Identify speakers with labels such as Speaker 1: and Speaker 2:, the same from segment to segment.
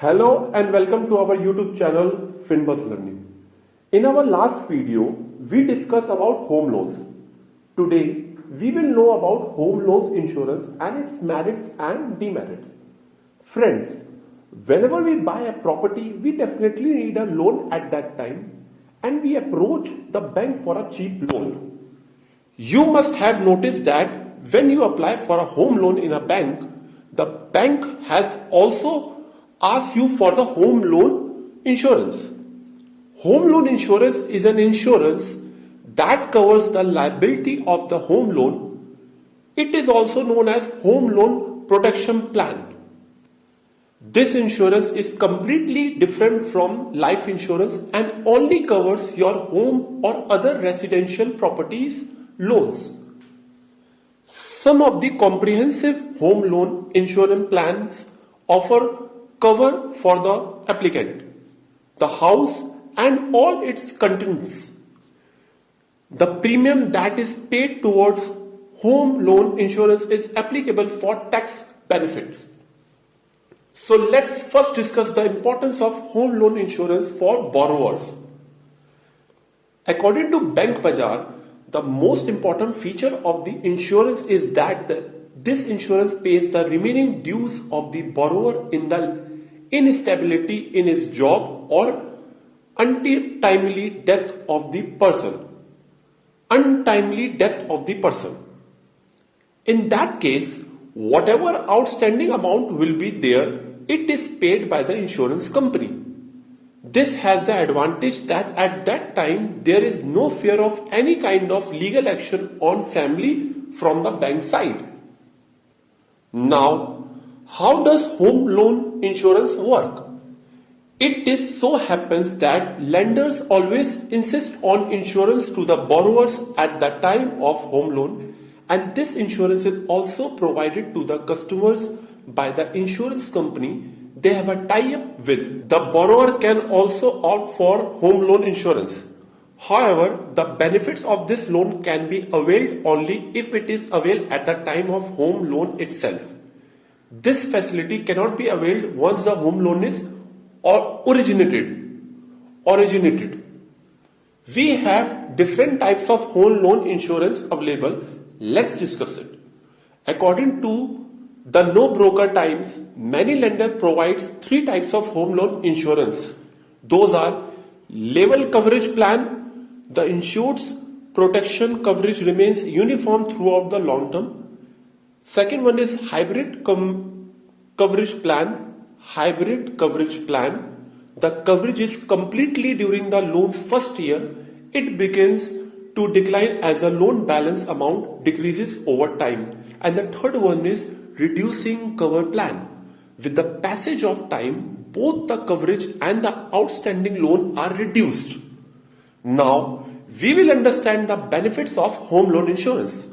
Speaker 1: Hello and welcome to our YouTube channel Finbus Learning. In our last video, we discussed about home loans. Today, we will know about home loans insurance and its merits and demerits. Friends, whenever we buy a property, we definitely need a loan at that time and we approach the bank for a cheap loan. You must have noticed that when you apply for a home loan in a bank, the bank has also asked you for the home loan insurance. Home loan insurance is an insurance that covers the liability of the home loan. It is also known as home loan protection plan. This insurance is completely different from life insurance and only covers your home or other residential properties loans. Some of the comprehensive home loan insurance plans offer cover for the applicant, the house and all its contents. The premium that is paid towards home loan insurance is applicable for tax benefits. So let's first discuss the importance of home loan insurance for borrowers. According to Bank Bazaar, the most important feature of the insurance is that this insurance pays the remaining dues of the borrower in the instability in his job or untimely death of the person. In that case, whatever outstanding amount will be there, it is paid by the insurance company. This has the advantage that at that time there is no fear of any kind of legal action on family from the bank side. Now, how does home loan insurance work? It so happens that lenders always insist on insurance to the borrowers at the time of home loan, and this insurance is also provided to the customers by the insurance company they have a tie-up with. The borrower can also opt for home loan insurance. However, the benefits of this loan can be availed only if it is availed at the time of home loan itself. This facility cannot be availed once the home loan is originated. We have different types of home loan insurance available. Let's discuss it. According to the No Broker Times, many lenders provides three types of home loan insurance. Those are level coverage plan. The insured's protection coverage remains uniform throughout the long term. Second one is hybrid coverage plan. The coverage is completely during the loan's first year. It begins to decline as the loan balance amount decreases over time. And the third one is reducing cover plan. With the passage of time, both the coverage and the outstanding loan are reduced. Now, we will understand the benefits of home loan insurance.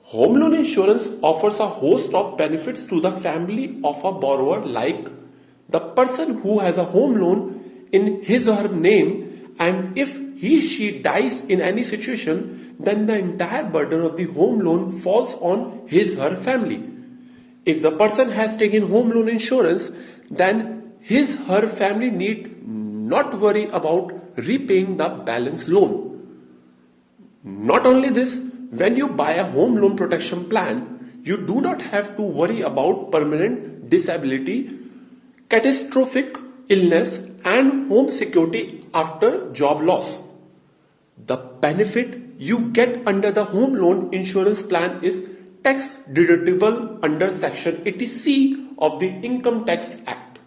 Speaker 1: Home loan insurance offers a host of benefits to the family of a borrower, like the person who has a home loan in his or her name, and if she dies in any situation, then the entire burden of the home loan falls on his or her family. If the person has taken home loan insurance, then his or her family need not worry about repaying the balance loan. Not only this, when you buy a home loan protection plan, you do not have to worry about permanent disability, catastrophic illness, and home security after job loss. The benefit you get under the home loan insurance plan is tax deductible under Section 80C of the Income Tax Act.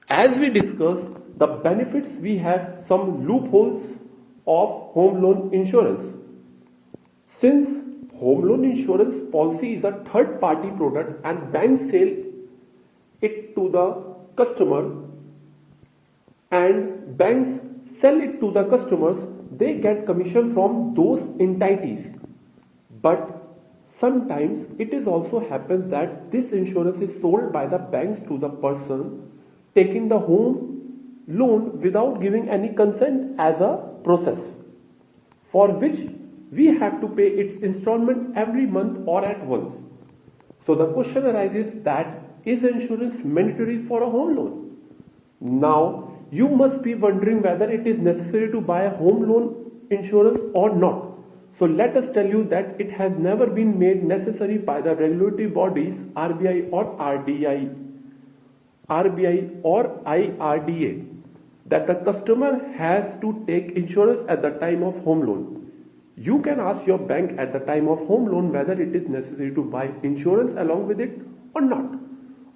Speaker 1: As we discussed the benefits, we have some loopholes of home loan insurance. Since home loan insurance policy is a third party product and banks sell it to the customer and banks sell it to the customers, they get commission from those entities. But sometimes it is also happens that this insurance is sold by the banks to the person taking the home loan without giving any consent as a process, for which we have to pay its installment every month or at once. So the question arises that is insurance mandatory for a home loan? Now, you must be wondering whether it is necessary to buy a home loan insurance or not. So let us tell you that it has never been made necessary by the regulatory bodies RBI or IRDA that the customer has to take insurance at the time of home loan. You can ask your bank at the time of home loan whether it is necessary to buy insurance along with it or not.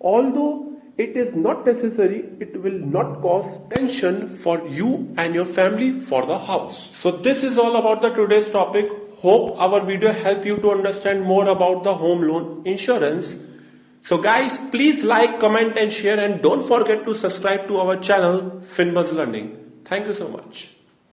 Speaker 1: Although it is not necessary, it will not cause tension for you and your family for the house. So this is all about the today's topic. Hope our video helped you to understand more about the home loan insurance. So guys, please like, comment and share, and don't forget to subscribe to our channel Finbuzz Learning. Thank you so much.